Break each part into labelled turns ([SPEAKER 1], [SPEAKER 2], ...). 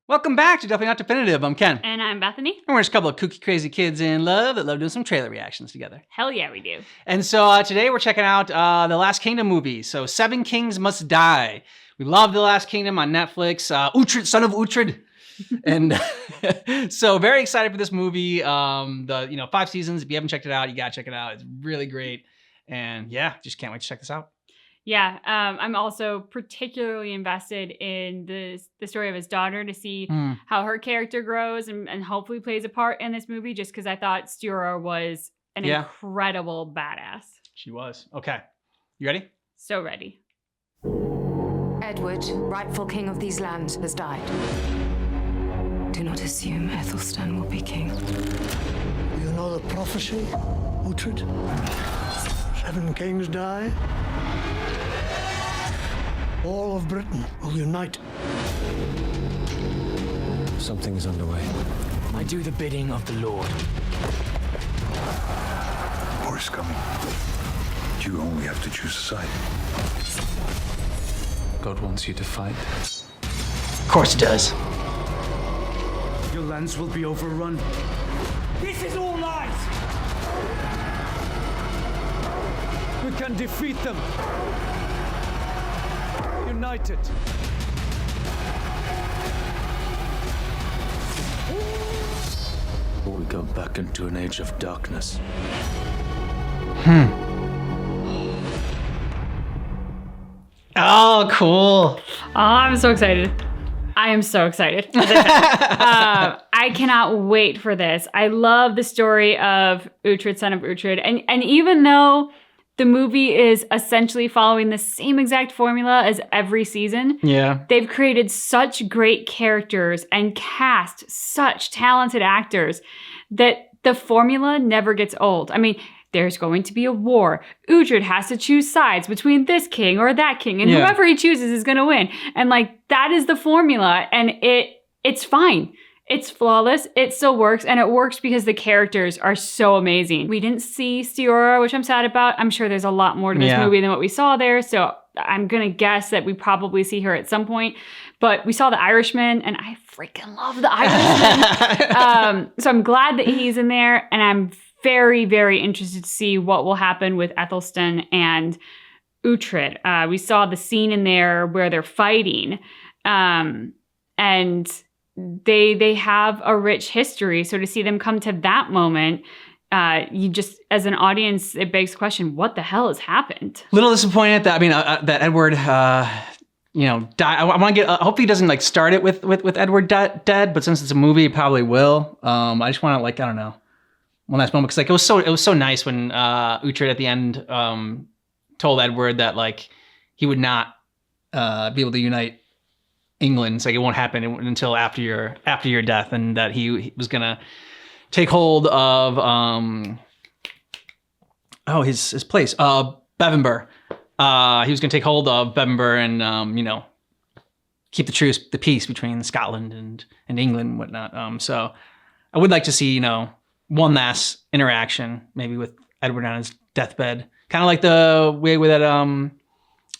[SPEAKER 1] Welcome back to Definitely Not Definitive. I'm Ken.
[SPEAKER 2] And I'm Bethany.
[SPEAKER 1] And we're just a couple of kooky, crazy kids in love that love doing some trailer reactions together.
[SPEAKER 2] Hell yeah, we do.
[SPEAKER 1] And so today we're checking out the Last Kingdom movie. So Seven Kings Must Die. We love The Last Kingdom on Netflix. Uhtred, son of Uhtred. And so very excited for this movie. 5 seasons. If you haven't checked it out, you gotta check it out. It's really great. And yeah, just can't wait to check this out.
[SPEAKER 2] Yeah, I'm also particularly invested in the story of his daughter to see how her character grows and hopefully plays a part in this movie, just because I thought Steora was an incredible badass.
[SPEAKER 1] She was. Okay. You ready?
[SPEAKER 2] So ready.
[SPEAKER 3] Edward, rightful king of these lands, has died. Do not assume Ethelstan will be king.
[SPEAKER 4] You know the prophecy, Uhtred? 7 kings die. All of Britain will unite.
[SPEAKER 5] Something is underway.
[SPEAKER 6] I do the bidding of the Lord.
[SPEAKER 7] War is coming. You only have to choose a side.
[SPEAKER 5] God wants you to fight.
[SPEAKER 1] Of course it does.
[SPEAKER 6] Your lands will be overrun. This is all lies! We can defeat them. United.
[SPEAKER 5] Or we go back into an age of darkness.
[SPEAKER 1] Oh, cool.
[SPEAKER 2] Oh, I'm so excited. I am so excited. I cannot wait for this. I love the story of Uhtred, son of Uhtred. And even though the movie is essentially following the same exact formula as every season, they've created such great characters and cast such talented actors that the formula never gets old. I mean, there's going to be a war. Uhtred has to choose sides between this king or that king, and whoever he chooses is going to win. And that is the formula, and it's fine. It's flawless. It still works, and it works because the characters are so amazing. We didn't see Steora, which I'm sad about. I'm sure there's a lot more to this movie than what we saw there, so I'm gonna guess that we probably see her at some point. But we saw the Irishman, and I freaking love the Irishman. So I'm glad that he's in there, and I'm very, very interested to see what will happen with Ethelstan and Uhtred. We saw the scene in there where they're fighting, and they have a rich history. So to see them come to that moment, you just, as an audience, it begs the question, what the hell has happened?
[SPEAKER 1] Little disappointed that that Edward, died. I want to get. Hopefully, he doesn't start it with Edward dead. But since it's a movie, it probably will. I just want to I don't know, one last moment, because it was so nice when Uhtred at the end told Edward that he would not be able to unite England. It's it won't happen until after your death, and that he was gonna take hold of his place, Bebbanburg. He was gonna take hold of Bebbanburg and keep the peace between Scotland and England and whatnot. So I would like to see one last interaction, maybe with Edward on his deathbed, kind of like the way that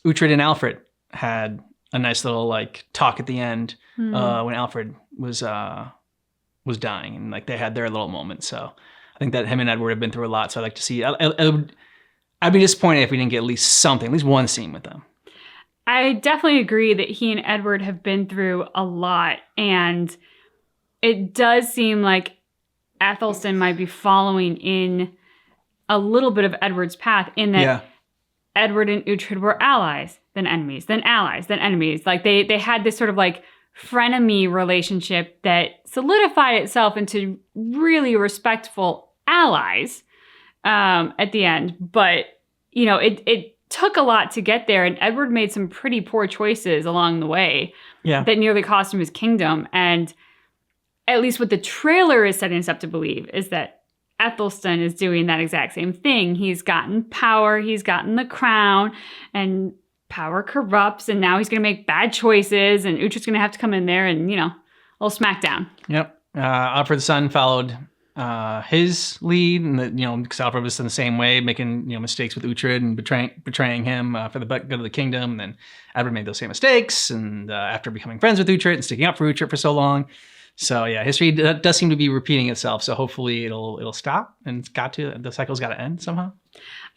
[SPEAKER 1] Uhtred and Alfred had a nice little talk at the end when Alfred was dying, and they had their little moment. So I think that him and Edward have been through a lot. So I'd like to see. I'd be disappointed if we didn't get at least one scene with them.
[SPEAKER 2] I definitely agree that he and Edward have been through a lot, and it does seem like Ethelstan might be following in a little bit of Edward's path, in that Edward and Uhtred were allies, then enemies, then allies, then enemies. They had this sort of frenemy relationship that solidified itself into really respectful allies at the end. But, it took a lot to get there, and Edward made some pretty poor choices along the way that nearly cost him his kingdom. And at least what the trailer is setting us up to believe is that Ethelstan is doing that exact same thing. He's gotten power, he's gotten the crown, and power corrupts, and now he's going to make bad choices, and Uhtred's going to have to come in there and, a little smackdown.
[SPEAKER 1] Yep. Alfred's son followed his lead, and that because Alfred was in the same way, making mistakes with Uhtred and betraying him for the good of the kingdom. And then Edward made those same mistakes, and after becoming friends with Uhtred and sticking up for Uhtred for so long. So yeah, history does seem to be repeating itself. So hopefully it'll stop, and the cycle's got to end somehow.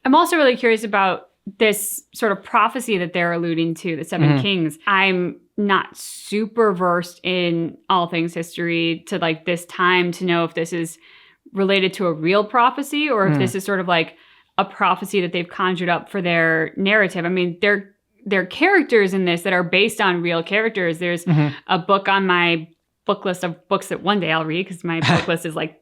[SPEAKER 2] I'm also really curious about this sort of prophecy that they're alluding to, the Seven Kings. I'm not super versed in all things history to like this time to know if this is related to a real prophecy or if this is sort of like a prophecy that they've conjured up for their narrative. I mean, they're characters in this that are based on real characters. There's a book on my book list of books that one day I'll read because my book list is like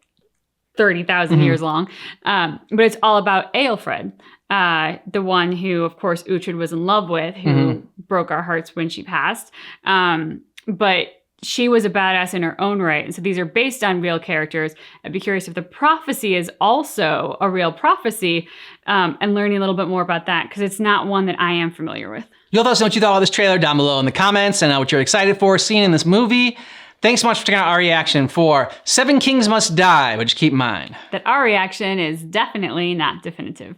[SPEAKER 2] 30,000 years long. But it's all about Aelfred, the one who, of course, Uhtred was in love with, who broke our hearts when she passed. But she was a badass in her own right. And so these are based on real characters. I'd be curious if the prophecy is also a real prophecy, and learning a little bit more about that because it's not one that I am familiar with.
[SPEAKER 1] You'll let us know what you thought of this trailer down below in the comments and what you're excited for seeing in this movie. Thanks so much for checking out our reaction for Seven Kings Must Die, but just keep in mind
[SPEAKER 2] That our reaction is definitely not definitive.